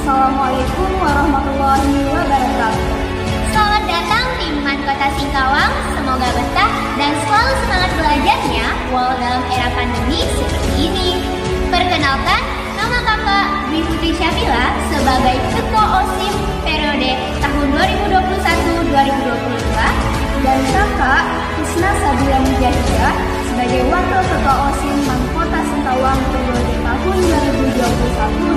Assalamualaikum warahmatullahi wabarakatuh. Selamat datang di Man Kota Singkawang. Semoga betah dan selalu semangat belajarnya walau dalam era pandemi seperti ini. Perkenalkan, nama Kakak Dwi Putri Syamila sebagai Ketua OSIS periode tahun 2021-2022 dan Kakak Husna Sabila Mujahida sebagai Wakil Ketua OSIS Man Kota Singkawang periode tahun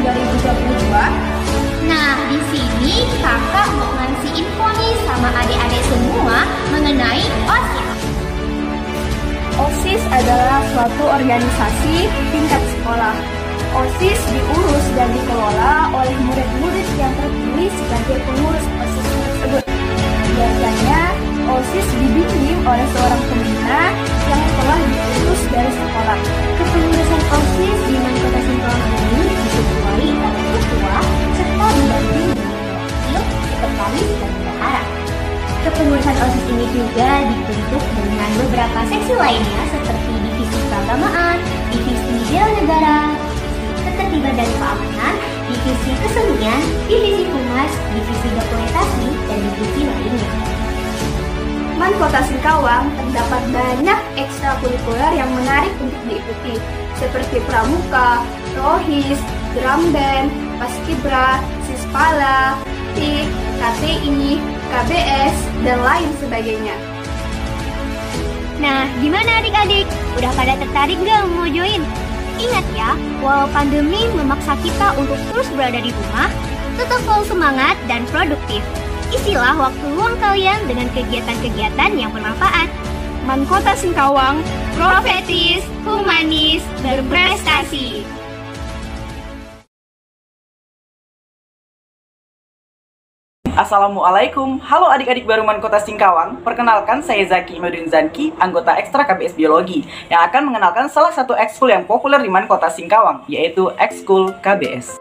2021-2022. Nah, di sini kakak mau ngasih info nih sama adik-adik semua mengenai OSIS. OSIS adalah suatu organisasi tingkat sekolah. OSIS diurus dan dikelola oleh murid-murid yang terpilih sebagai pengurus OSIS tersebut. Biasanya, OSIS dibimbing oleh seorang pembina yang telah diutus dari sekolah. Kepengurusan OSIS di Man Kota Singkawang ini diketuai oleh ketua serta didampingi wakil, sekretaris, dan bendahara. Kepengurusan OSIS ini juga dibentuk dengan beberapa seksi lainnya seperti divisi keagamaan, divisi bela negara, ketertiban dan keamanan, divisi kesenian, divisi humas, divisi dokumentasi, dan divisi lainnya. Man Kota Singkawang terdapat banyak ekstrakurikuler yang menarik untuk diikuti, seperti pramuka, rohis, drum band, paskibra, sispala, TIK, KTI, KBS, dan lain sebagainya. Nah, gimana adik-adik? Udah pada tertarik gak mau join? Ingat ya, walau pandemi memaksa kita untuk terus berada di rumah, tetap selalu semangat dan produktif. Isilah waktu luang kalian dengan kegiatan-kegiatan yang bermanfaat. Man Kota Singkawang, Profetis, humanis, berprestasi. Assalamualaikum, halo adik-adik baru Man Kota Singkawang. Perkenalkan, saya Zaki Imadudin Zanki, anggota ekstra KBS Biologi, yang akan mengenalkan salah satu ekskul yang populer di Man Kota Singkawang, yaitu ekskul KBS.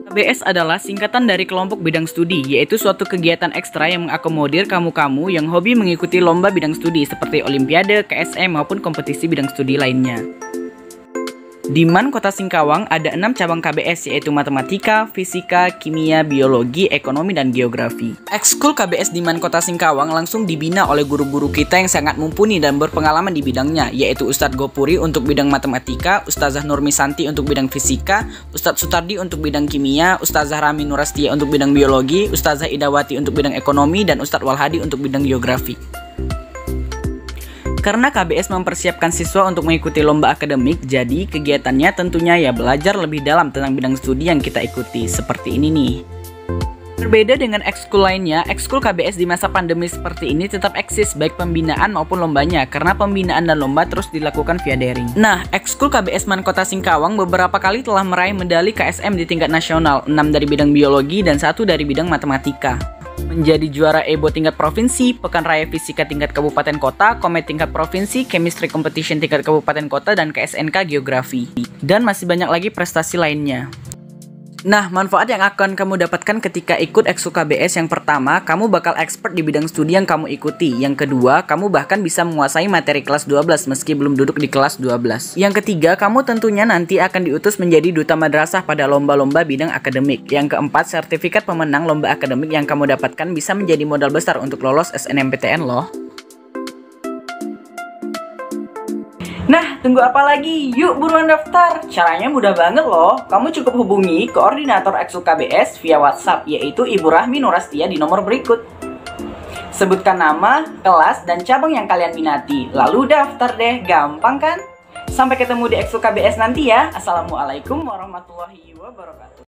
KBS adalah singkatan dari kelompok bidang studi, yaitu suatu kegiatan ekstra yang mengakomodir kamu-kamu yang hobi mengikuti lomba bidang studi seperti olimpiade, KSM, maupun kompetisi bidang studi lainnya. Di Man Kota Singkawang ada 6 cabang KBS, yaitu matematika, fisika, kimia, biologi, ekonomi, dan geografi. Ekskul KBS di Man Kota Singkawang langsung dibina oleh guru-guru kita yang sangat mumpuni dan berpengalaman di bidangnya, yaitu Ustadz Gopuri untuk bidang matematika, Ustazah Nurmi Santi untuk bidang fisika, Ustadz Sutardi untuk bidang kimia, Ustazah Rami Nurastia untuk bidang biologi, Ustazah Idawati untuk bidang ekonomi, dan Ustadz Walhadi untuk bidang geografi. Karena KBS mempersiapkan siswa untuk mengikuti lomba akademik, jadi kegiatannya tentunya ya belajar lebih dalam tentang bidang studi yang kita ikuti, seperti ini nih. Berbeda dengan ekskul lainnya, ekskul KBS di masa pandemi seperti ini tetap eksis baik pembinaan maupun lombanya, karena pembinaan dan lomba terus dilakukan via daring. Nah, ekskul KBS Man Kota Singkawang beberapa kali telah meraih medali KSM di tingkat nasional, 6 dari bidang biologi dan 1 dari bidang matematika. Menjadi juara EBO tingkat provinsi, Pekan Raya Fisika tingkat kabupaten kota, Komet tingkat provinsi, Chemistry Competition tingkat kabupaten kota, dan KSNK Geografi. Dan masih banyak lagi prestasi lainnya. Nah, manfaat yang akan kamu dapatkan ketika ikut ekskul KBS yang pertama, kamu bakal expert di bidang studi yang kamu ikuti. Yang kedua, kamu bahkan bisa menguasai materi kelas 12 meski belum duduk di kelas 12. Yang ketiga, kamu tentunya nanti akan diutus menjadi duta madrasah pada lomba-lomba bidang akademik. Yang keempat, sertifikat pemenang lomba akademik yang kamu dapatkan bisa menjadi modal besar untuk lolos SNMPTN loh. Nah, tunggu apa lagi? Yuk buruan daftar. Caranya mudah banget loh. Kamu cukup hubungi koordinator ekskul KBS via WhatsApp, yaitu Ibu Rahmi Nurastia di nomor berikut. Sebutkan nama, kelas, dan cabang yang kalian minati. Lalu daftar deh, gampang kan? Sampai ketemu di ekskul KBS nanti ya. Assalamualaikum warahmatullahi wabarakatuh.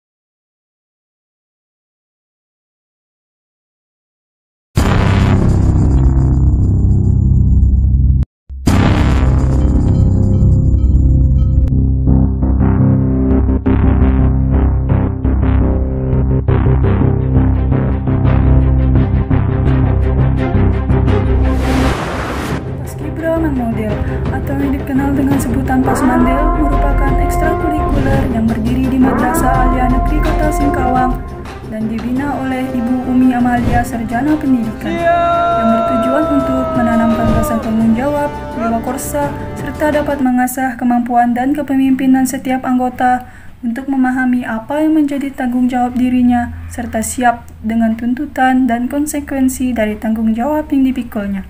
Model atau yang dikenal dengan sebutan Pasmandel merupakan ekstrakurikuler yang berdiri di Madrasah Alia Negeri Kota Singkawang dan dibina oleh Ibu Umi Amalia Sarjana Pendidikan yang bertujuan untuk menanamkan rasa tanggung jawab, jiwa korsa, serta dapat mengasah kemampuan dan kepemimpinan setiap anggota untuk memahami apa yang menjadi tanggung jawab dirinya, serta siap dengan tuntutan dan konsekuensi dari tanggung jawab yang dipikulnya.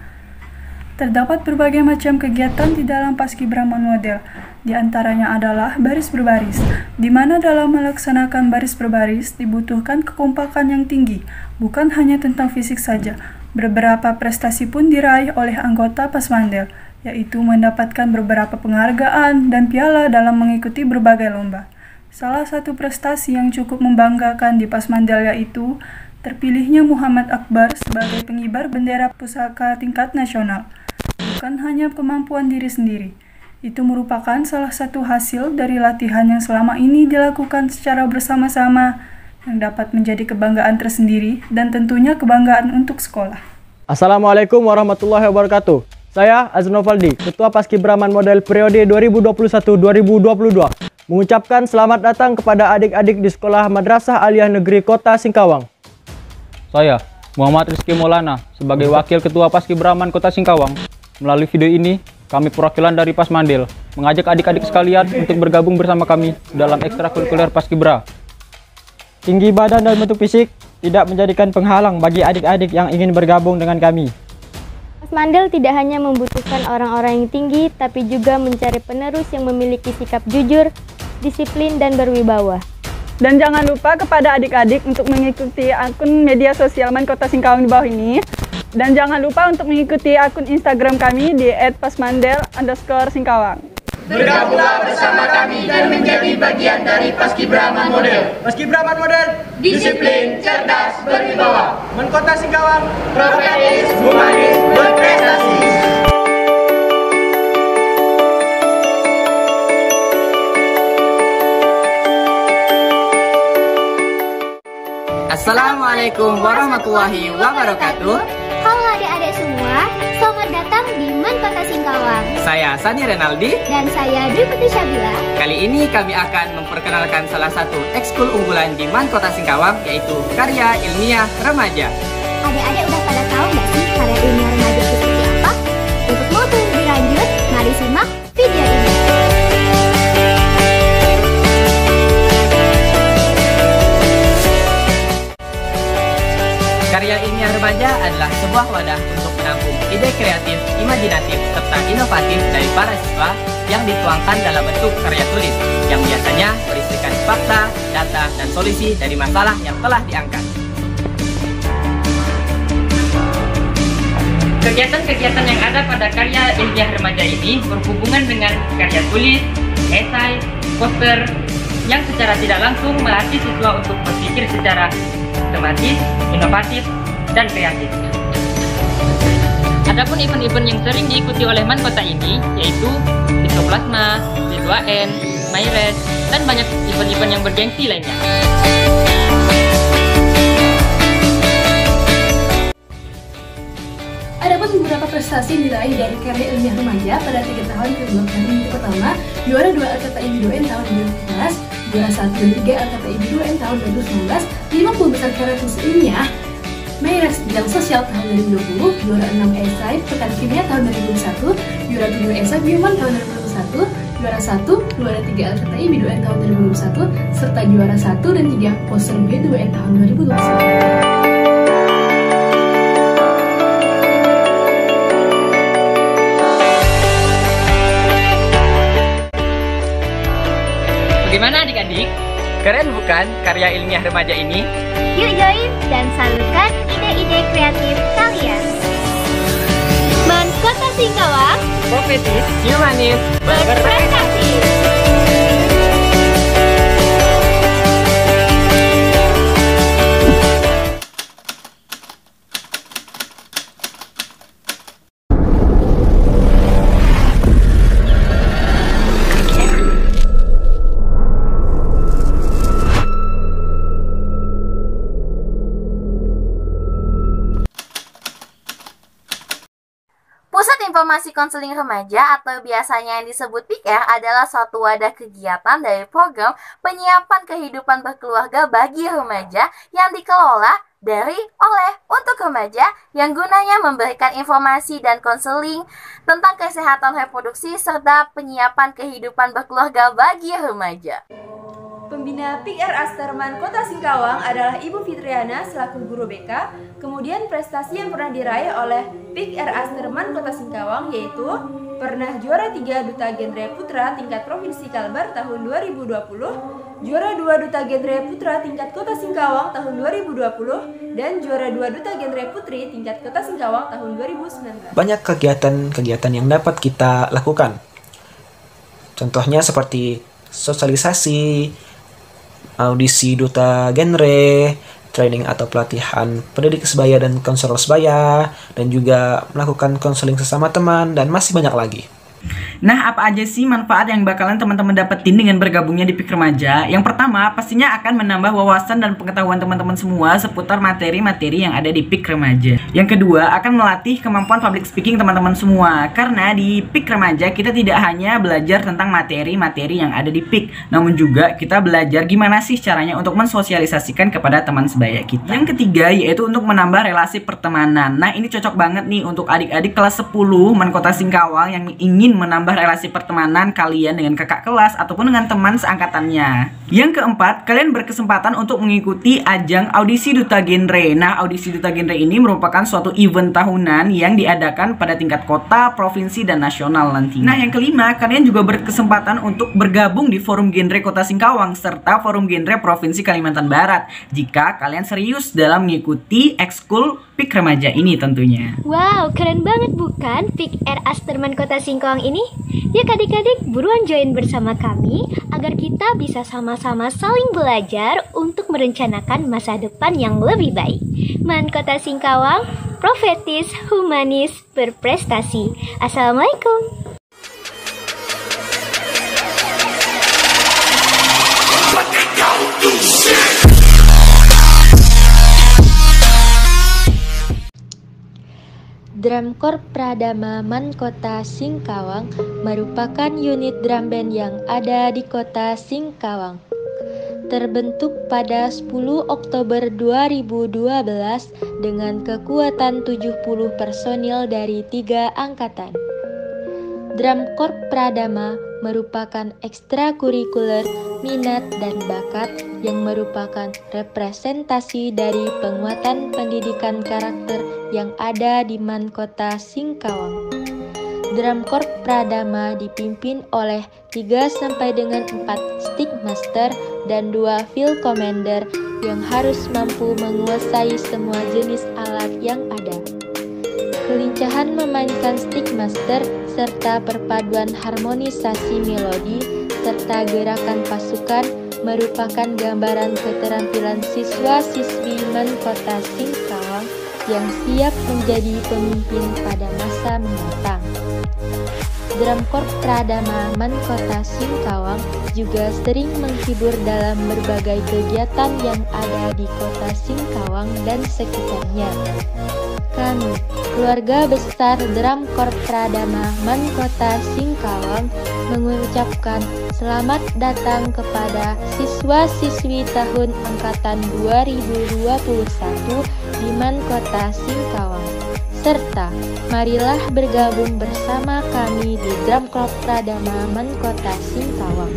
Terdapat berbagai macam kegiatan di dalam Paskibraka model. Di antaranya adalah baris berbaris, di mana dalam melaksanakan baris berbaris dibutuhkan kekompakan yang tinggi, bukan hanya tentang fisik saja. Beberapa prestasi pun diraih oleh anggota Pasmandel, yaitu mendapatkan beberapa penghargaan dan piala dalam mengikuti berbagai lomba. Salah satu prestasi yang cukup membanggakan di Pasmandel yaitu terpilihnya Muhammad Akbar sebagai pengibar bendera pusaka tingkat nasional. Bukan hanya kemampuan diri sendiri, itu merupakan salah satu hasil dari latihan yang selama ini dilakukan secara bersama-sama yang dapat menjadi kebanggaan tersendiri dan tentunya kebanggaan untuk sekolah. Assalamualaikum warahmatullahi wabarakatuh. Saya Aznovaldi, Ketua Paskibraka Model periode 2021-2022. Mengucapkan selamat datang kepada adik-adik di Sekolah Madrasah Aliyah Negeri Kota Singkawang. Saya, Muhammad Rizky Maulana, sebagai Wakil Ketua Paskibraka Kota Singkawang. Melalui video ini, kami perwakilan dari Pasmandel mengajak adik-adik sekalian untuk bergabung bersama kami dalam ekstrakurikuler Paskibra. Tinggi badan dan bentuk fisik tidak menjadikan penghalang bagi adik-adik yang ingin bergabung dengan kami. Pasmandel tidak hanya membutuhkan orang-orang yang tinggi, tapi juga mencari penerus yang memiliki sikap jujur, disiplin, dan berwibawa. Dan jangan lupa kepada adik-adik untuk mengikuti akun media sosial Man Kota Singkawang di bawah ini. Dan jangan lupa untuk mengikuti akun Instagram kami di @pasmandel_singkawang. Bergabunglah bersama kami dan menjadi bagian dari Paskibraka Model. Paskibraka Model, Disiplin, cerdas, berwibawa. Man Kota Singkawang, Profetis, humanis, berprestasi. Assalamualaikum warahmatullahi wabarakatuh. Halo adik-adik semua, selamat datang di Man Kota Singkawang. Saya Sani Renaldi. Dan saya Dwi Putri Syabila. Kali ini kami akan memperkenalkan salah satu ekskul unggulan di Man Kota Singkawang, yaitu karya ilmiah remaja. Adik-adik udah pada tahu nggak sih karya ilmiah remaja itu seperti apa? Untuk mau tahu lebih lanjut, mari simak video ini. Karya ilmiah remaja adalah sebuah wadah untuk menampung ide kreatif, imajinatif, serta inovatif dari para siswa yang dituangkan dalam bentuk karya tulis yang biasanya berisikan fakta, data, dan solusi dari masalah yang telah diangkat. Kegiatan-kegiatan yang ada pada karya ilmiah remaja ini berhubungan dengan karya tulis, esai, poster, yang secara tidak langsung melatih siswa untuk berpikir secara sistematis, inovatif, dan kreatif. Adapun event-event yang sering diikuti oleh Man Kota ini yaitu Disoplasma, C2N, Myres, dan banyak event-event yang bergengsi lainnya. Adapun beberapa prestasi yang diraih dari karya ilmiah remaja pada 3 tahun kegiatan ini pertama, juara 2 LKTI B2N tahun 2014, juara 1 dan 3 LKTI B2N tahun 2019, 50 besar karya tulis ilmiah, Myres bidang sosial tahun 2020, juara 6 esai pekan kimia tahun 2021, juara 7 esai bioman tahun 2021, juara 1, juara 3 LKTI B2N tahun 2021, serta juara 1 dan 3 poster B2N tahun 2021. Bagaimana adik-adik? Keren bukan karya ilmiah remaja ini? Yuk join dan salurkan ide-ide kreatif kalian. Man Kota Singkawang, Profetis, humanis, berprestasi. Pusat Informasi Konseling Remaja atau biasanya yang disebut PIKR adalah suatu wadah kegiatan dari program penyiapan kehidupan berkeluarga bagi remaja yang dikelola dari, oleh, untuk remaja yang gunanya memberikan informasi dan konseling tentang kesehatan reproduksi serta penyiapan kehidupan berkeluarga bagi remaja. Pembina PIK R. Asterman Kota Singkawang adalah Ibu Fitriana selaku guru BK. Kemudian prestasi yang pernah diraih oleh PIK R. Asterman Kota Singkawang yaitu pernah juara 3 Duta Genre Putra tingkat Provinsi Kalbar tahun 2020, juara 2 Duta Genre Putra tingkat Kota Singkawang tahun 2020, dan juara 2 Duta Genre Putri tingkat Kota Singkawang tahun 2019. Banyak kegiatan-kegiatan yang dapat kita lakukan. Contohnya seperti sosialisasi, audisi duta genre, training atau pelatihan pendidik sebaya dan konselor sebaya, dan juga melakukan konseling sesama teman, dan masih banyak lagi. Nah, apa aja sih manfaat yang bakalan teman-teman dapetin dengan bergabungnya di PIK Remaja? Yang pertama, pastinya akan menambah wawasan dan pengetahuan teman-teman semua seputar materi-materi yang ada di PIK Remaja. Yang kedua, akan melatih kemampuan public speaking teman-teman semua. Karena di PIK Remaja kita tidak hanya belajar tentang materi-materi yang ada di PIK, namun juga kita belajar gimana sih caranya untuk mensosialisasikan kepada teman sebaya kita. Yang ketiga, yaitu untuk menambah relasi pertemanan. Nah, ini cocok banget nih untuk adik-adik kelas 10 Man Kota Singkawang yang ingin menambah relasi pertemanan kalian dengan kakak kelas ataupun dengan teman seangkatannya. Yang keempat, kalian berkesempatan untuk mengikuti ajang audisi Duta Genre. Nah, audisi Duta Genre ini merupakan suatu event tahunan yang diadakan pada tingkat kota, provinsi, dan nasional nanti. Nah, yang kelima, kalian juga berkesempatan untuk bergabung di Forum Genre Kota Singkawang serta Forum Genre Provinsi Kalimantan Barat jika kalian serius dalam mengikuti ekskul PIK Remaja ini tentunya. Wow, keren banget bukan PIK R. Asterman Kota Singkawang ini? Yuk adik-adik, buruan join bersama kami agar kita bisa sama-sama saling belajar untuk merencanakan masa depan yang lebih baik. Man Kota Singkawang, profetis, humanis, berprestasi. Assalamualaikum. Drum Corps Pradama Man Kota Singkawang merupakan unit drum band yang ada di Kota Singkawang. Terbentuk pada 10 Oktober 2012 dengan kekuatan 70 personil dari 3 angkatan. Drum Corps Pradama merupakan ekstrakurikuler, minat, dan bakat yang merupakan representasi dari penguatan pendidikan karakter yang ada di Man Kota Singkawang. Drum Corps Pradama dipimpin oleh 3 sampai dengan 4 stick master dan 2 field commander yang harus mampu menguasai semua jenis alat yang ada. Kelincahan memainkan stick master serta perpaduan harmonisasi melodi serta gerakan pasukan merupakan gambaran keterampilan siswa-siswi Man Kota Singkawang yang siap menjadi pemimpin pada masa mendatang. Drum Corps Pradama Man Kota Singkawang juga sering menghibur dalam berbagai kegiatan yang ada di Kota Singkawang dan sekitarnya. Kami, keluarga besar Drum Corps Pradama Man Kota Singkawang, mengucapkan selamat datang kepada siswa-siswi tahun angkatan 2021 di Man Kota Singkawang. Serta marilah bergabung bersama kami di Drum Corps Pradama Man Kota Singkawang.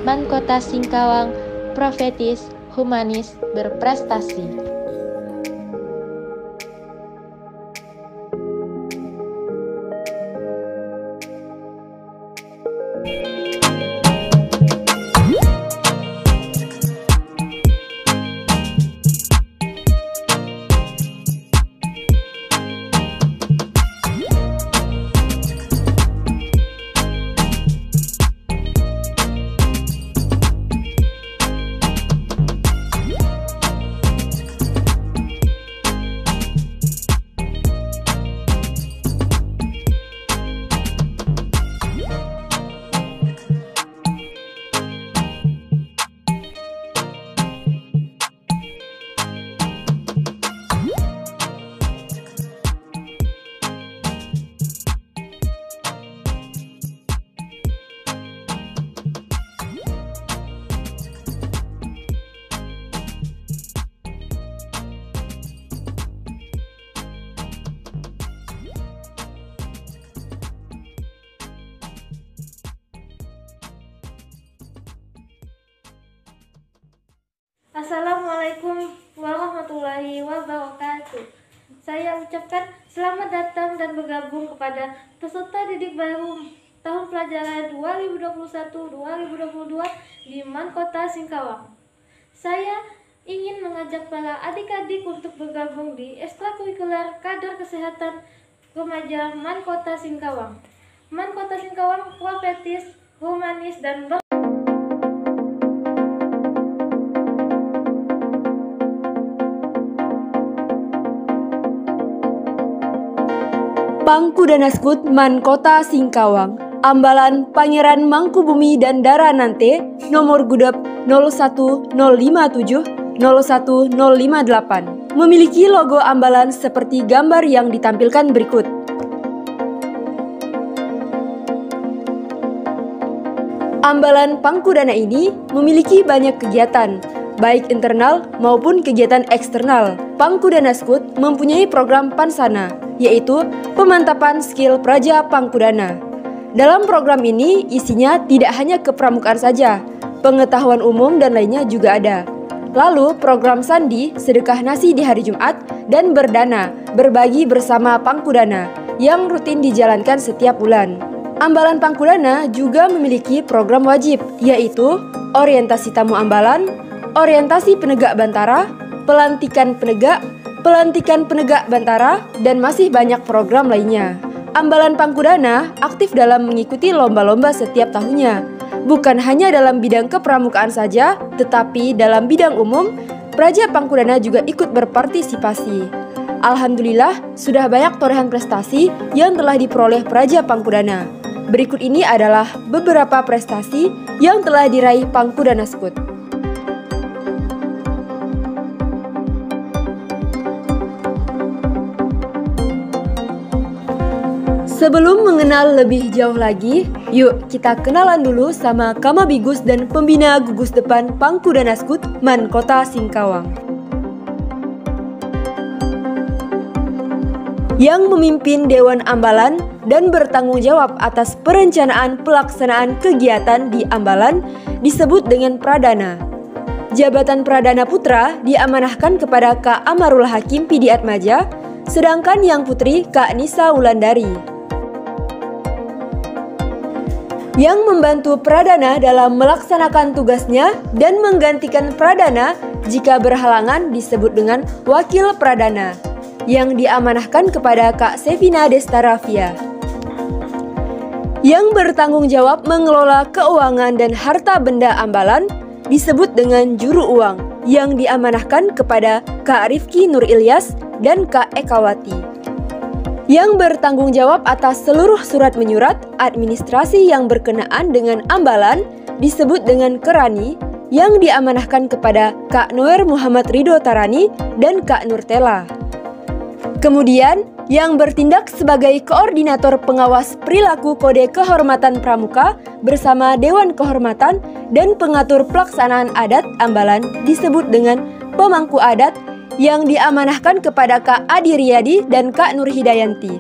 Man Kota Singkawang, profetis, humanis, berprestasi. Assalamualaikum warahmatullahi wabarakatuh. Saya ucapkan selamat datang dan bergabung kepada peserta didik baru tahun pelajaran 2021-2022 di MAN Kota Singkawang. Saya ingin mengajak para adik-adik untuk bergabung di ekstrakurikuler kader kesehatan remaja MAN Kota Singkawang. MAN Kota Singkawang profetis, humanis, dan Pangkudana Skut MAN Kota Singkawang, Ambalan Pangeran Mangkubumi dan Daranante, nomor gudap 01057 01058, memiliki logo ambalan seperti gambar yang ditampilkan berikut. Ambalan Pangkudana ini memiliki banyak kegiatan, baik internal maupun kegiatan eksternal. Pangkudana Skut mempunyai program Pansana, yaitu pemantapan skill praja Pangkudana. Dalam program ini isinya tidak hanya kepramukaan saja, pengetahuan umum dan lainnya juga ada. Lalu program Sandi, sedekah nasi di hari Jumat, dan berdana, berbagi bersama Pangkudana, yang rutin dijalankan setiap bulan. Ambalan Pangkudana juga memiliki program wajib, yaitu orientasi tamu ambalan, orientasi penegak bantara, pelantikan penegak bantara, dan masih banyak program lainnya. Ambalan Pangkudana aktif dalam mengikuti lomba-lomba setiap tahunnya. Bukan hanya dalam bidang kepramukaan saja, tetapi dalam bidang umum, praja Pangkudana juga ikut berpartisipasi. Alhamdulillah, sudah banyak torehan prestasi yang telah diperoleh praja Pangkudana. Berikut ini adalah beberapa prestasi yang telah diraih Pangkudana Skut. Sebelum mengenal lebih jauh lagi, yuk kita kenalan dulu sama Kamabigus dan pembina gugus depan Pangkudana Skut MAN Kota Singkawang. Yang memimpin Dewan Ambalan dan bertanggung jawab atas perencanaan pelaksanaan kegiatan di Ambalan disebut dengan Pradana. Jabatan Pradana Putra diamanahkan kepada Kak Amarul Hakim Pidi Atmaja, sedangkan yang putri Kak Nisa Wulandari. Yang membantu Pradana dalam melaksanakan tugasnya dan menggantikan Pradana jika berhalangan disebut dengan Wakil Pradana, yang diamanahkan kepada Kak Sevina Destaravia. Yang bertanggung jawab mengelola keuangan dan harta benda ambalan disebut dengan Juru Uang, yang diamanahkan kepada Kak Rifki Nur Ilyas dan Kak Ekawati. Yang bertanggung jawab atas seluruh surat menyurat administrasi yang berkenaan dengan ambalan disebut dengan Kerani, yang diamanahkan kepada Kak Noer Muhammad Ridho Tarani dan Kak Nurtela. Kemudian, yang bertindak sebagai koordinator pengawas perilaku kode kehormatan pramuka bersama Dewan Kehormatan dan pengatur pelaksanaan adat ambalan disebut dengan Pemangku Adat, yang diamanahkan kepada Kak Adi Riyadi dan Kak Nur Hidayanti.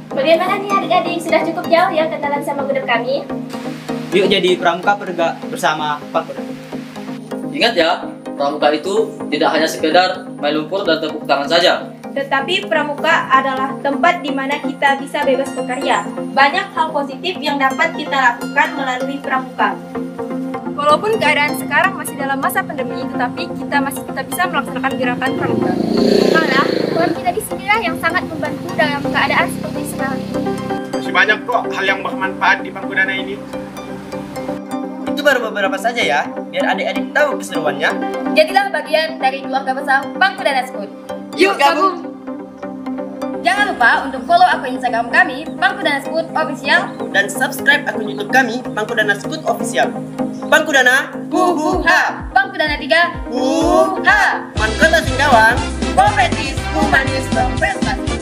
Bagaimana nih adik-adik, sudah cukup jauh ya kenalan sama gudeg kami? Yuk jadi pramuka penegak bersama Pangkudana. Ingat ya, pramuka itu tidak hanya sekedar main lumpur dan tepuk tangan saja. Tetapi pramuka adalah tempat di mana kita bisa bebas berkarya. Banyak hal positif yang dapat kita lakukan melalui pramuka. Walaupun keadaan sekarang masih dalam masa pandemi, tetapi kita masih tetap bisa melaksanakan gerakan pramuka. Malah, peran kita di sinilah yang sangat membantu dalam keadaan seperti sekarang ini. Masih banyak kok hal yang bermanfaat di Pangkudana ini. Itu baru beberapa saja ya, biar adik-adik tahu keseruannya. Jadilah bagian dari keluarga besar Pangkudana Skut. Yuk gabung! Jangan lupa untuk follow akun Instagram kami, Pangkudana Skut Official, dan subscribe akun YouTube kami, Pangkudana Skut Official. Pangkudana, Huha! Pangkudana 3, Huha! MAN Kota Singkawang, profetis, humanis, berprestasi.